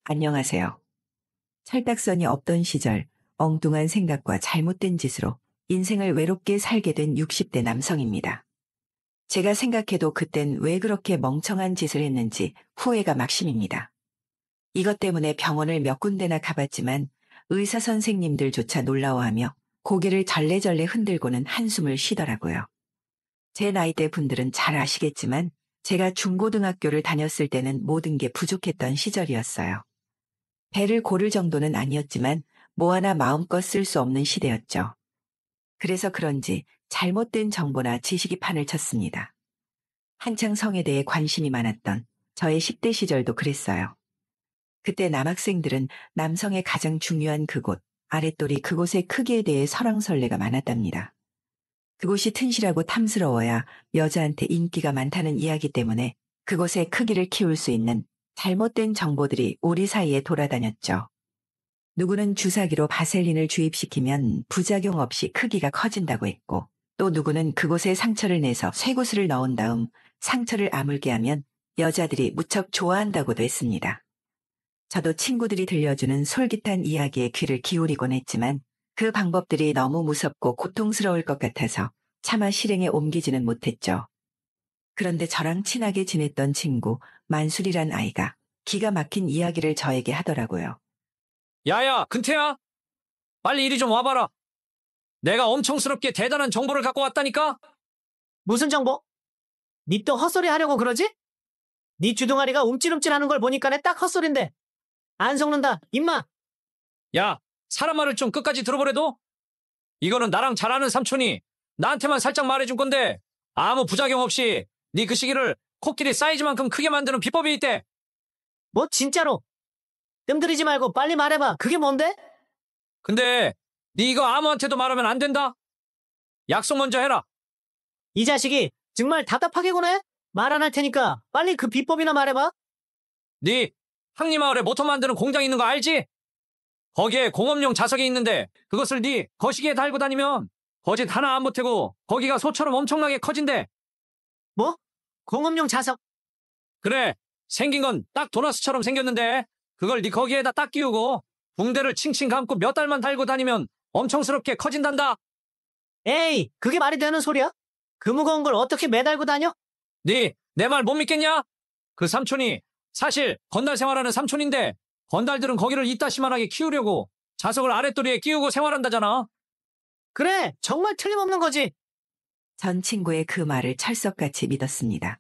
안녕하세요. 철딱선이 없던 시절 엉뚱한 생각과 잘못된 짓으로 인생을 외롭게 살게 된 60대 남성입니다. 제가 생각해도 그땐 왜 그렇게 멍청한 짓을 했는지 후회가 막심입니다. 이것 때문에 병원을 몇 군데나 가봤지만 의사 선생님들조차 놀라워하며 고개를 절레절레 흔들고는 한숨을 쉬더라고요. 제 나이대 분들은 잘 아시겠지만 제가 중고등학교를 다녔을 때는 모든 게 부족했던 시절이었어요. 배를 고를 정도는 아니었지만 뭐 하나 마음껏 쓸 수 없는 시대였죠. 그래서 그런지 잘못된 정보나 지식이 판을 쳤습니다. 한창 성에 대해 관심이 많았던 저의 10대 시절도 그랬어요. 그때 남학생들은 남성의 가장 중요한 그곳, 아랫도리 그곳의 크기에 대해 설왕설래가 많았답니다. 그곳이 튼실하고 탐스러워야 여자한테 인기가 많다는 이야기 때문에 그곳의 크기를 키울 수 있는 잘못된 정보들이 우리 사이에 돌아다녔죠. 누구는 주사기로 바셀린을 주입시키면 부작용 없이 크기가 커진다고 했고, 또 누구는 그곳에 상처를 내서 쇠구슬을 넣은 다음 상처를 아물게 하면 여자들이 무척 좋아한다고도 했습니다. 저도 친구들이 들려주는 솔깃한 이야기에 귀를 기울이곤 했지만 그 방법들이 너무 무섭고 고통스러울 것 같아서 차마 실행에 옮기지는 못했죠. 그런데 저랑 친하게 지냈던 친구 만술이란 아이가 기가 막힌 이야기를 저에게 하더라고요. 야야, 근태야! 빨리 이리 좀 와봐라. 내가 엄청스럽게 대단한 정보를 갖고 왔다니까? 무슨 정보? 니 또 헛소리 하려고 그러지? 니 주둥아리가 움찔움찔하는 걸 보니까네 딱 헛소린데. 안 속는다, 임마! 야, 사람 말을 좀 끝까지 들어보래도? 이거는 나랑 잘 아는 삼촌이 나한테만 살짝 말해준 건데 아무 부작용 없이 네 그 시기를 코끼리 사이즈만큼 크게 만드는 비법이 있대. 뭐 진짜로? 뜸들이지 말고 빨리 말해봐. 그게 뭔데? 근데 네 이거 아무한테도 말하면 안 된다. 약속 먼저 해라. 이 자식이 정말 답답하게 구네? 말 안 할 테니까 빨리 그 비법이나 말해봐. 네 항리마을에 모터 만드는 공장 있는 거 알지? 거기에 공업용 자석이 있는데 그것을 네 거시기에 달고 다니면 거짓 하나 안 보태고 거기가 소처럼 엄청나게 커진대. 뭐? 공업용 자석? 그래, 생긴 건 딱 도나스처럼 생겼는데 그걸 네 거기에다 딱 끼우고 붕대를 칭칭 감고 몇 달만 달고 다니면 엄청스럽게 커진단다. 에이, 그게 말이 되는 소리야? 그 무거운 걸 어떻게 매달고 다녀? 네 내 말 못 믿겠냐? 그 삼촌이 사실 건달 생활하는 삼촌인데 건달들은 거기를 이따시만하게 키우려고 자석을 아랫도리에 끼우고 생활한다잖아. 그래, 정말 틀림없는 거지. 전 친구의 그 말을 철석같이 믿었습니다.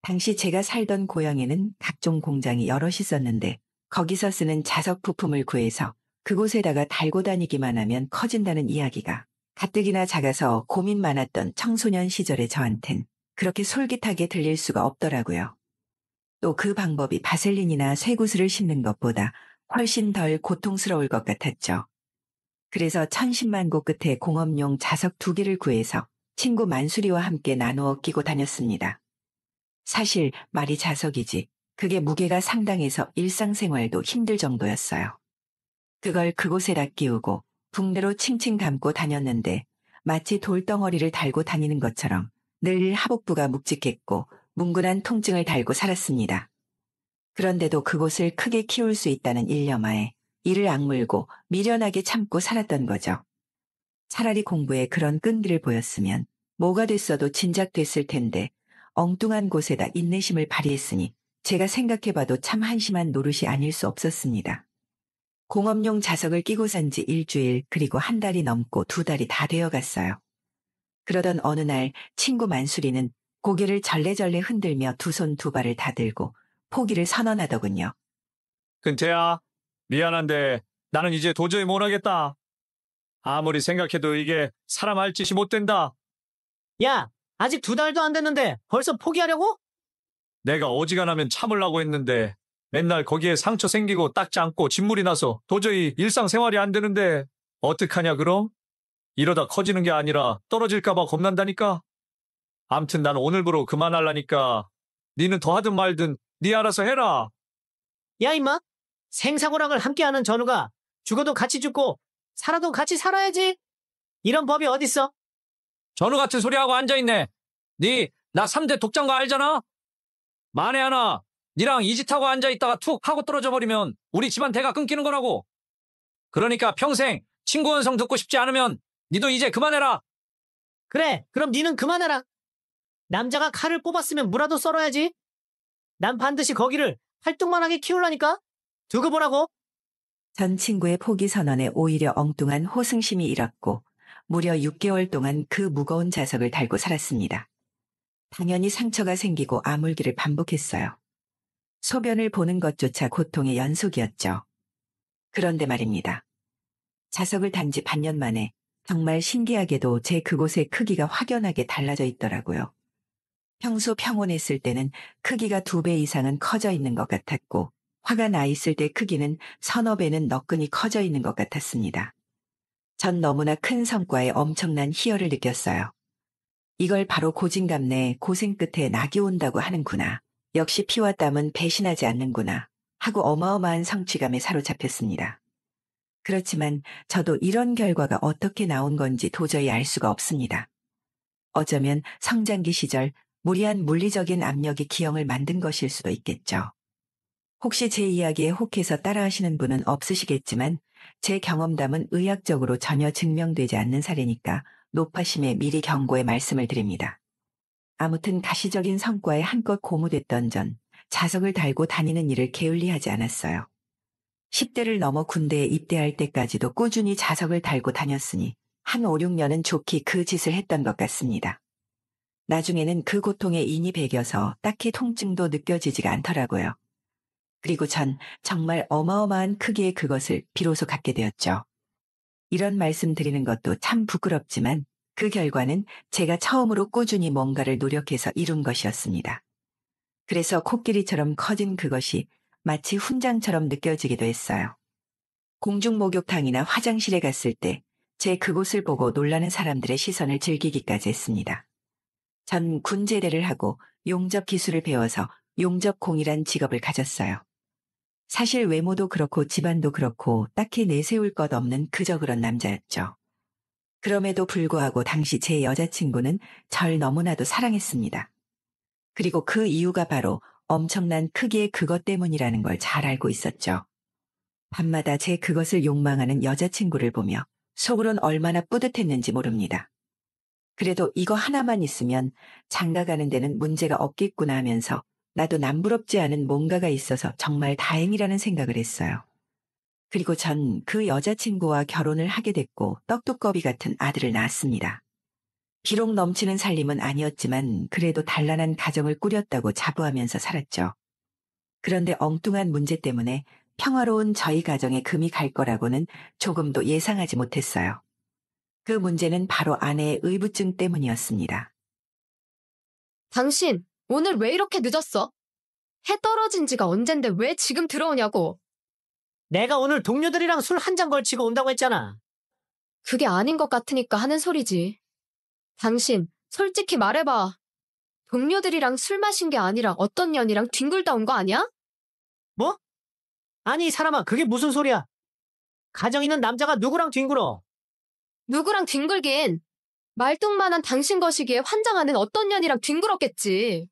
당시 제가 살던 고향에는 각종 공장이 여럿 있었는데 거기서 쓰는 자석 부품을 구해서 그곳에다가 달고 다니기만 하면 커진다는 이야기가 가뜩이나 작아서 고민 많았던 청소년 시절의 저한텐 그렇게 솔깃하게 들릴 수가 없더라고요. 또 그 방법이 바셀린이나 쇠구슬을 씹는 것보다 훨씬 덜 고통스러울 것 같았죠. 그래서 천신만고 끝에 공업용 자석 2개를 구해서 친구 만수리와 함께 나누어 끼고 다녔습니다. 사실 말이 자석이지 그게 무게가 상당해서 일상생활도 힘들 정도였어요. 그걸 그곳에다 끼우고 붕대로 칭칭 감고 다녔는데 마치 돌덩어리를 달고 다니는 것처럼 늘 하복부가 묵직했고 뭉근한 통증을 달고 살았습니다. 그런데도 그곳을 크게 키울 수 있다는 일념하에 이를 악물고 미련하게 참고 살았던 거죠. 차라리 공부에 그런 끈기를 보였으면 뭐가 됐어도 진작 됐을 텐데 엉뚱한 곳에다 인내심을 발휘했으니 제가 생각해봐도 참 한심한 노릇이 아닐 수 없었습니다. 공업용 자석을 끼고 산 지 일주일 그리고 한 달이 넘고 2달이 다 되어갔어요. 그러던 어느 날 친구 만수리는 고개를 절레절레 흔들며 두 손 두 발을 다 들고 포기를 선언하더군요. 근태야, 미안한데 나는 이제 도저히 못하겠다. 아무리 생각해도 이게 사람 할 짓이 못 된다. 야, 아직 2달도 안 됐는데 벌써 포기하려고? 내가 어지간하면 참으려고 했는데 맨날 거기에 상처 생기고 닦지 않고 진물이 나서 도저히 일상생활이 안 되는데 어떡하냐 그럼? 이러다 커지는 게 아니라 떨어질까봐 겁난다니까. 암튼 난 오늘부로 그만하려니까 니는 더 하든 말든 니 알아서 해라. 야, 임마. 생사고락을 함께하는 전우가 죽어도 같이 죽고 살아도 같이 살아야지. 이런 법이 어딨어? 전우 같은 소리하고 앉아있네. 니 나 3대 독장가 알잖아? 만에 하나 니랑 이 짓 하고 앉아있다가 툭 하고 떨어져 버리면 우리 집안 대가 끊기는 거라고. 그러니까 평생 친구 원성 듣고 싶지 않으면 니도 이제 그만해라. 그래, 그럼 니는 그만해라. 남자가 칼을 뽑았으면 무라도 썰어야지. 난 반드시 거기를 활동만하게 키우려니까. 두고 보라고. 전 친구의 포기 선언에 오히려 엉뚱한 호승심이 일었고 무려 6개월 동안 그 무거운 자석을 달고 살았습니다. 당연히 상처가 생기고 아물기를 반복했어요. 소변을 보는 것조차 고통의 연속이었죠. 그런데 말입니다. 자석을 단 지 반년 만에 정말 신기하게도 제 그곳의 크기가 확연하게 달라져 있더라고요. 평소 평온했을 때는 크기가 2배 이상은 커져 있는 것 같았고 화가 나 있을 때 크기는 서너 배는 너끈히 커져 있는 것 같았습니다. 전 너무나 큰 성과에 엄청난 희열을 느꼈어요. 이걸 바로 고진감래 고생 끝에 낙이 온다고 하는구나. 역시 피와 땀은 배신하지 않는구나 하고 어마어마한 성취감에 사로잡혔습니다. 그렇지만 저도 이런 결과가 어떻게 나온 건지 도저히 알 수가 없습니다. 어쩌면 성장기 시절 무리한 물리적인 압력이 기형을 만든 것일 수도 있겠죠. 혹시 제 이야기에 혹해서 따라하시는 분은 없으시겠지만 제 경험담은 의학적으로 전혀 증명되지 않는 사례니까 노파심에 미리 경고의 말씀을 드립니다. 아무튼 가시적인 성과에 한껏 고무됐던 전 자석을 달고 다니는 일을 게을리하지 않았어요. 10대를 넘어 군대에 입대할 때까지도 꾸준히 자석을 달고 다녔으니 한 5, 6년은 좋게 그 짓을 했던 것 같습니다. 나중에는 그 고통에 인이 배겨서 딱히 통증도 느껴지지가 않더라고요. 그리고 전 정말 어마어마한 크기의 그것을 비로소 갖게 되었죠. 이런 말씀 드리는 것도 참 부끄럽지만 그 결과는 제가 처음으로 꾸준히 뭔가를 노력해서 이룬 것이었습니다. 그래서 코끼리처럼 커진 그것이 마치 훈장처럼 느껴지기도 했어요. 공중목욕탕이나 화장실에 갔을 때 제 그곳을 보고 놀라는 사람들의 시선을 즐기기까지 했습니다. 전 군제대를 하고 용접 기술을 배워서 용접공이란 직업을 가졌어요. 사실 외모도 그렇고 집안도 그렇고 딱히 내세울 것 없는 그저 그런 남자였죠. 그럼에도 불구하고 당시 제 여자친구는 절 너무나도 사랑했습니다. 그리고 그 이유가 바로 엄청난 크기의 그것 때문이라는 걸 잘 알고 있었죠. 밤마다 제 그것을 욕망하는 여자친구를 보며 속으론 얼마나 뿌듯했는지 모릅니다. 그래도 이거 하나만 있으면 장가가는 데는 문제가 없겠구나 하면서 나도 남부럽지 않은 뭔가가 있어서 정말 다행이라는 생각을 했어요. 그리고 전 그 여자친구와 결혼을 하게 됐고 떡두꺼비 같은 아들을 낳았습니다. 비록 넘치는 살림은 아니었지만 그래도 단란한 가정을 꾸렸다고 자부하면서 살았죠. 그런데 엉뚱한 문제 때문에 평화로운 저희 가정에 금이 갈 거라고는 조금도 예상하지 못했어요. 그 문제는 바로 아내의 의부증 때문이었습니다. 당신, 오늘 왜 이렇게 늦었어? 해 떨어진 지가 언젠데 왜 지금 들어오냐고. 내가 오늘 동료들이랑 술 한 잔 걸치고 온다고 했잖아. 그게 아닌 것 같으니까 하는 소리지. 당신, 솔직히 말해봐. 동료들이랑 술 마신 게 아니라 어떤 년이랑 뒹굴다 온 거 아니야? 뭐? 아니, 이 사람아, 그게 무슨 소리야? 가정 있는 남자가 누구랑 뒹굴어? 누구랑 뒹굴긴. 말뚝만한 당신 거시기에 환장하는 어떤 년이랑 뒹굴었겠지.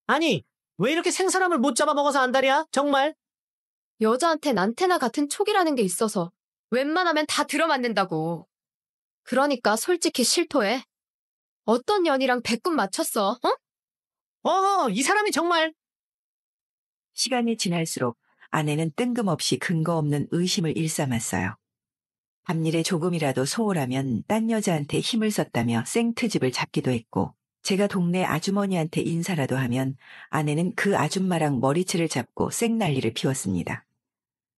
아니, 왜 이렇게 생사람을 못 잡아먹어서 안달이야? 정말? 여자한텐 안테나 같은 촉이라는 게 있어서 웬만하면 다 들어맞는다고. 그러니까 솔직히 실토해. 어떤 년이랑 배꼽 맞췄어, 어? 이 사람이 정말. 시간이 지날수록 아내는 뜬금없이 근거 없는 의심을 일삼았어요. 밤일에 조금이라도 소홀하면 딴 여자한테 힘을 썼다며 생트집을 잡기도 했고 제가 동네 아주머니한테 인사라도 하면 아내는 그 아줌마랑 머리채를 잡고 생난리를 피웠습니다.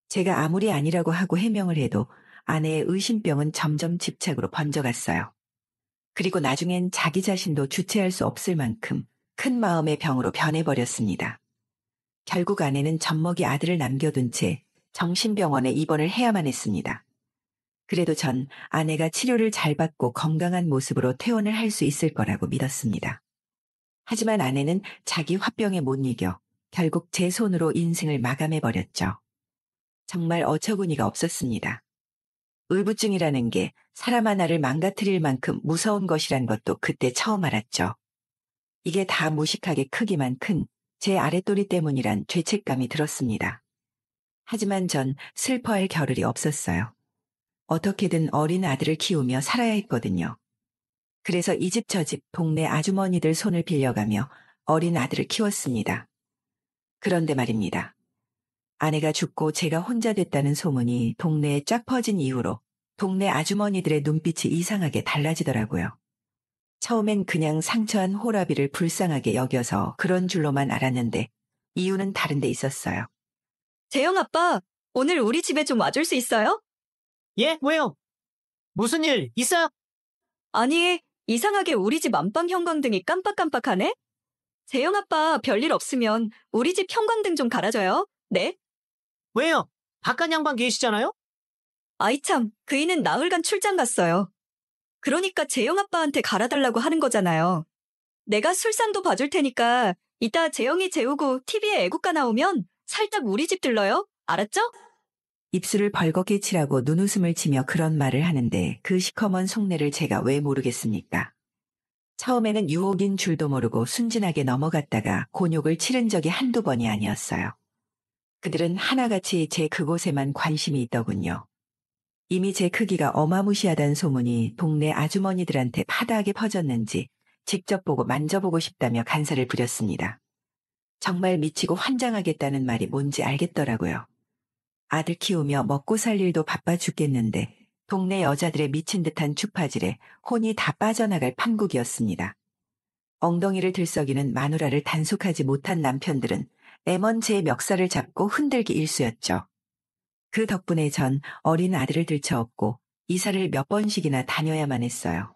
제가 아무리 아니라고 하고 해명을 해도 아내의 의심병은 점점 집착으로 번져갔어요. 그리고 나중엔 자기 자신도 주체할 수 없을 만큼 큰 마음의 병으로 변해버렸습니다. 결국 아내는 젖먹이 아들을 남겨둔 채 정신병원에 입원을 해야만 했습니다. 그래도 전 아내가 치료를 잘 받고 건강한 모습으로 퇴원을 할 수 있을 거라고 믿었습니다. 하지만 아내는 자기 화병에 못 이겨 결국 제 손으로 인생을 마감해버렸죠. 정말 어처구니가 없었습니다. 의부증이라는 게 사람 하나를 망가뜨릴 만큼 무서운 것이란 것도 그때 처음 알았죠. 이게 다 무식하게 크기만 큰 제 아랫도리 때문이란 죄책감이 들었습니다. 하지만 전 슬퍼할 겨를이 없었어요. 어떻게든 어린 아들을 키우며 살아야 했거든요. 그래서 이 집 저 집 동네 아주머니들 손을 빌려가며 어린 아들을 키웠습니다. 그런데 말입니다. 아내가 죽고 제가 혼자 됐다는 소문이 동네에 쫙 퍼진 이후로 동네 아주머니들의 눈빛이 이상하게 달라지더라고요. 처음엔 그냥 상처한 호라비를 불쌍하게 여겨서 그런 줄로만 알았는데 이유는 다른 데 있었어요. 재영 아빠, 오늘 우리 집에 좀 와줄 수 있어요? 예, 왜요? 무슨 일 있어요? 아니, 이상하게 우리 집 안방 형광등이 깜빡깜빡하네? 재영 아빠 별일 없으면 우리 집 형광등 좀 갈아줘요. 네? 왜요? 바깥 양반 계시잖아요? 아이 참, 그이는 나흘간 출장 갔어요. 그러니까 재영 아빠한테 갈아달라고 하는 거잖아요. 내가 술상도 봐줄 테니까 이따 재영이 재우고 TV에 애국가 나오면 살짝 우리 집 들러요. 알았죠? 입술을 벌겋게 칠하고 눈웃음을 치며 그런 말을 하는데 그 시커먼 속내를 제가 왜 모르겠습니까? 처음에는 유혹인 줄도 모르고 순진하게 넘어갔다가 곤욕을 치른 적이 한두 번이 아니었어요. 그들은 하나같이 제 그곳에만 관심이 있더군요. 이미 제 크기가 어마무시하다는 소문이 동네 아주머니들한테 파다하게 퍼졌는지 직접 보고 만져보고 싶다며 간사를 부렸습니다. 정말 미치고 환장하겠다는 말이 뭔지 알겠더라고요. 아들 키우며 먹고 살 일도 바빠 죽겠는데 동네 여자들의 미친 듯한 추파질에 혼이 다 빠져나갈 판국이었습니다. 엉덩이를 들썩이는 마누라를 단속하지 못한 남편들은 애먼 제 멱살을 잡고 흔들기 일쑤였죠. 그 덕분에 전 어린 아들을 들쳐업고 이사를 몇 번씩이나 다녀야만 했어요.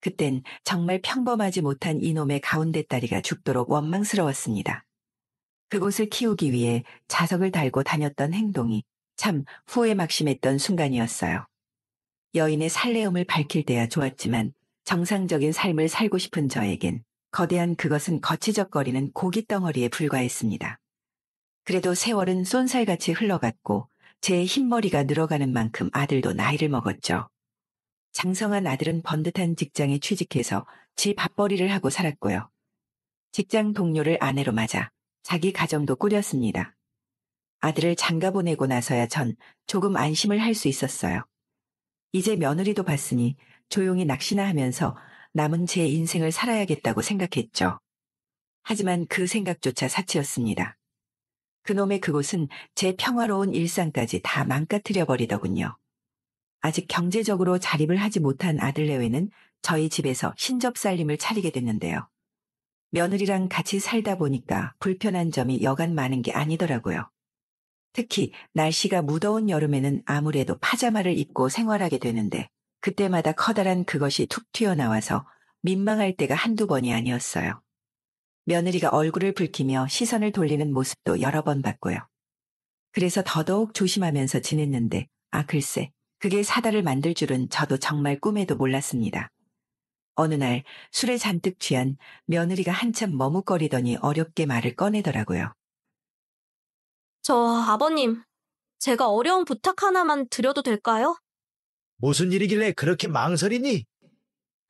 그땐 정말 평범하지 못한 이놈의 가운데 딸이가 죽도록 원망스러웠습니다. 그곳을 키우기 위해 자석을 달고 다녔던 행동이 참 후회 막심했던 순간이었어요. 여인의 살레움을 밝힐 때야 좋았지만 정상적인 삶을 살고 싶은 저에겐 거대한 그것은 거치적거리는 고깃덩어리에 불과했습니다. 그래도 세월은 쏜살같이 흘러갔고 제 흰머리가 늘어가는 만큼 아들도 나이를 먹었죠. 장성한 아들은 번듯한 직장에 취직해서 지 밥벌이를 하고 살았고요. 직장 동료를 아내로 맞아 자기 가정도 꾸렸습니다. 아들을 장가 보내고 나서야 전 조금 안심을 할 수 있었어요. 이제 며느리도 봤으니 조용히 낚시나 하면서 남은 제 인생을 살아야겠다고 생각했죠. 하지만 그 생각조차 사치였습니다. 그놈의 그곳은 제 평화로운 일상까지 다 망가뜨려 버리더군요. 아직 경제적으로 자립을 하지 못한 아들 내외는 저희 집에서 신접살림을 차리게 됐는데요. 며느리랑 같이 살다 보니까 불편한 점이 여간 많은 게 아니더라고요. 특히 날씨가 무더운 여름에는 아무래도 파자마를 입고 생활하게 되는데 그때마다 커다란 그것이 툭 튀어나와서 민망할 때가 한두 번이 아니었어요. 며느리가 얼굴을 붉히며 시선을 돌리는 모습도 여러 번 봤고요. 그래서 더더욱 조심하면서 지냈는데 글쎄 그게 사달을 만들 줄은 저도 정말 꿈에도 몰랐습니다. 어느 날 술에 잔뜩 취한 며느리가 한참 머뭇거리더니 어렵게 말을 꺼내더라고요. 아버님, 제가 어려운 부탁 하나만 드려도 될까요? 무슨 일이길래 그렇게 망설이니?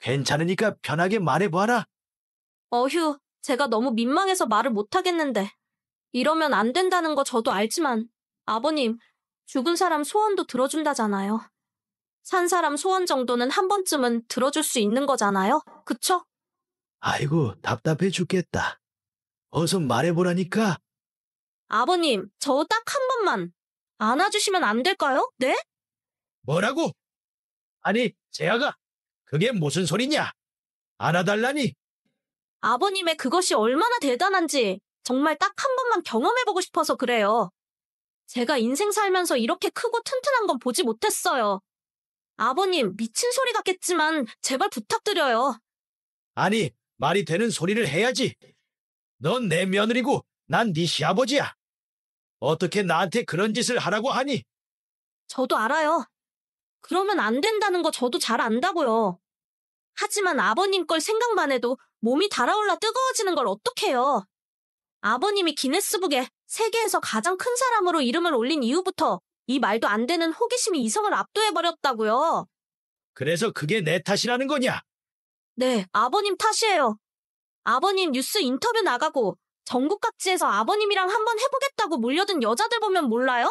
괜찮으니까 편하게 말해봐라. 어휴, 제가 너무 민망해서 말을 못하겠는데. 이러면 안 된다는 거 저도 알지만, 아버님, 죽은 사람 소원도 들어준다잖아요. 산 사람 소원 정도는 한 번쯤은 들어줄 수 있는 거잖아요. 그쵸? 아이고, 답답해 죽겠다. 어서 말해보라니까. 아버님, 저 딱 한 번만 안아주시면 안 될까요? 네? 뭐라고? 아니, 재아가, 그게 무슨 소리냐? 안아달라니? 아버님의 그것이 얼마나 대단한지 정말 딱 한 번만 경험해보고 싶어서 그래요. 제가 인생 살면서 이렇게 크고 튼튼한 건 보지 못했어요. 아버님, 미친 소리 같겠지만 제발 부탁드려요. 아니, 말이 되는 소리를 해야지. 넌 내 며느리고 난 네 시아버지야. 어떻게 나한테 그런 짓을 하라고 하니? 저도 알아요. 그러면 안 된다는 거 저도 잘 안다고요. 하지만 아버님 걸 생각만 해도 몸이 달아올라 뜨거워지는 걸 어떡해요. 아버님이 기네스북에 세계에서 가장 큰 사람으로 이름을 올린 이후부터 이 말도 안 되는 호기심이 이성을 압도해버렸다고요. 그래서 그게 내 탓이라는 거냐? 네, 아버님 탓이에요. 아버님 뉴스 인터뷰 나가고 전국 각지에서 아버님이랑 한번 해보겠다고 몰려든 여자들 보면 몰라요?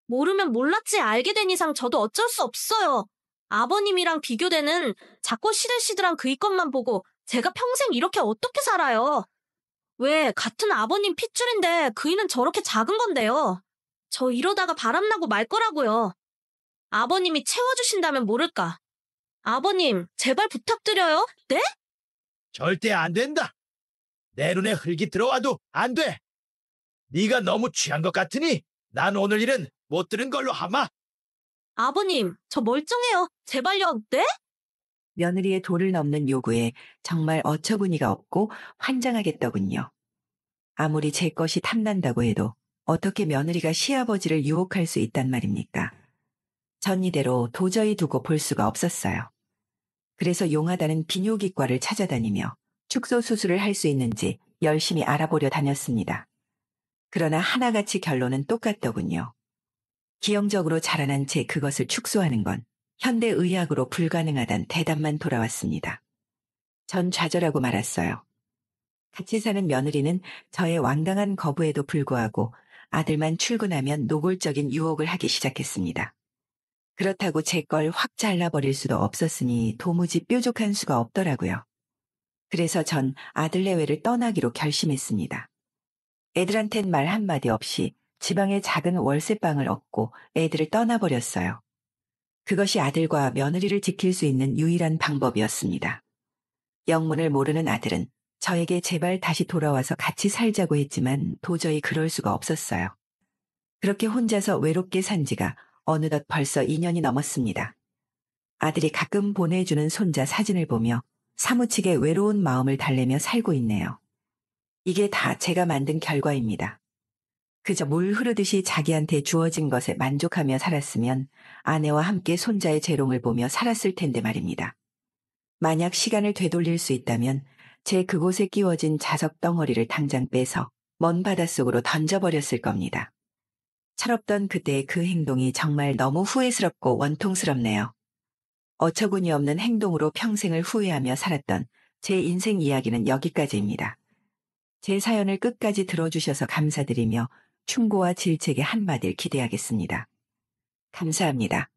모르면 몰랐지 알게 된 이상 저도 어쩔 수 없어요. 아버님이랑 비교되는 작고 시들시들한 그 이것만 보고 제가 평생 이렇게 어떻게 살아요? 왜 같은 아버님 핏줄인데 그이는 저렇게 작은 건데요. 저 이러다가 바람나고 말 거라고요. 아버님이 채워주신다면 모를까. 아버님, 제발 부탁드려요. 네? 절대 안 된다. 내 눈에 흙이 들어와도 안 돼. 네가 너무 취한 것 같으니 난 오늘 일은 못 들은 걸로 하마. 아버님, 저 멀쩡해요. 제발요. 네? 며느리의 도를 넘는 요구에 정말 어처구니가 없고 환장하겠더군요. 아무리 제 것이 탐난다고 해도 어떻게 며느리가 시아버지를 유혹할 수 있단 말입니까? 전 이대로 도저히 두고 볼 수가 없었어요. 그래서 용하다는 비뇨기과를 찾아다니며 축소 수술을 할 수 있는지 열심히 알아보려 다녔습니다. 그러나 하나같이 결론은 똑같더군요. 기형적으로 자라난 제 그것을 축소하는 건 현대의학으로 불가능하단 대답만 돌아왔습니다. 전 좌절하고 말았어요. 같이 사는 며느리는 저의 완강한 거부에도 불구하고 아들만 출근하면 노골적인 유혹을 하기 시작했습니다. 그렇다고 제 걸 확 잘라버릴 수도 없었으니 도무지 뾰족한 수가 없더라고요. 그래서 전 아들 내외를 떠나기로 결심했습니다. 애들한텐 말 한마디 없이 지방의 작은 월세방을 얻고 애들을 떠나버렸어요. 그것이 아들과 며느리를 지킬 수 있는 유일한 방법이었습니다. 영문을 모르는 아들은 저에게 제발 다시 돌아와서 같이 살자고 했지만 도저히 그럴 수가 없었어요. 그렇게 혼자서 외롭게 산 지가 어느덧 벌써 2년이 넘었습니다. 아들이 가끔 보내주는 손자 사진을 보며 사무치게 외로운 마음을 달래며 살고 있네요. 이게 다 제가 만든 결과입니다. 그저 물 흐르듯이 자기한테 주어진 것에 만족하며 살았으면 아내와 함께 손자의 재롱을 보며 살았을 텐데 말입니다. 만약 시간을 되돌릴 수 있다면 제 그곳에 끼워진 자석 덩어리를 당장 빼서 먼 바닷속으로 던져버렸을 겁니다. 철없던 그때의 그 행동이 정말 너무 후회스럽고 원통스럽네요. 어처구니 없는 행동으로 평생을 후회하며 살았던 제 인생 이야기는 여기까지입니다. 제 사연을 끝까지 들어주셔서 감사드리며 충고와 질책의 한마디를 기대하겠습니다. 감사합니다.